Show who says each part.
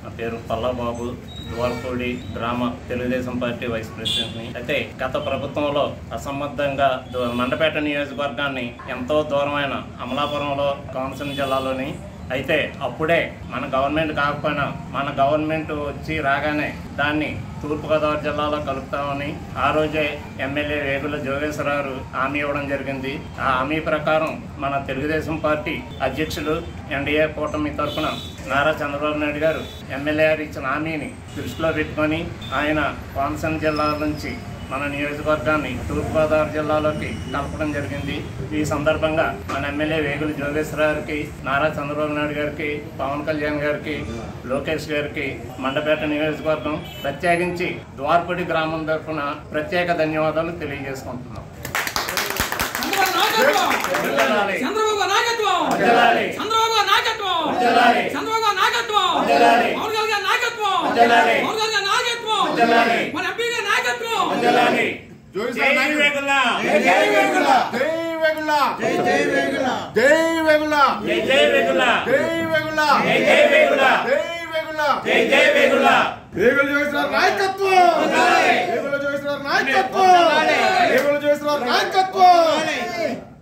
Speaker 1: నా పేరు పల్లబాబు, ద్వారపూడి గ్రామ తెలుగుదేశం పార్టీ వైస్ ప్రెసిడెంట్ని. అయితే గత ప్రభుత్వంలో అసంబద్ధంగా మండపేట నియోజకవర్గాన్ని ఎంతో దూరమైన అమలాపురంలో కోనసీమ జిల్లాలోని అయితే అప్పుడే మన గవర్నమెంట్ కాకపోయినా మన గవర్నమెంట్ వచ్చి రాగానే దాన్ని తూర్పుగోదావరి జిల్లాలో కలుపుతామని ఆ రోజే ఎమ్మెల్యే వేగుల జోగేశ్వరరావు హామీ ఇవ్వడం జరిగింది. ఆ హామీ ప్రకారం మన తెలుగుదేశం పార్టీ అధ్యక్షులు ఎన్డీఏ కూటమి తరఫున నారా చంద్రబాబు నాయుడు గారు ఎమ్మెల్యే గారు ఇచ్చిన హామీని దృష్టిలో పెట్టుకొని ఆయన కోనసీమ జిల్లా నుంచి మన నియోజకవర్గాన్ని తూర్పుగోదావరి జిల్లాలోకి కలపడం జరిగింది. ఈ సందర్భంగా మన ఎమ్మెల్యే వేగుల జోగేశ్వరరావు గారికి, నారా చంద్రబాబు నాయుడు గారికి, పవన్ కళ్యాణ్ గారికి, లోకేష్ గారికి మండపేట నియోజకవర్గం ప్రత్యేకించి ద్వారపూడి గ్రామం తరఫున ప్రత్యేక ధన్యవాదాలు తెలియజేసుకుంటున్నాం.
Speaker 2: నాయకత్వం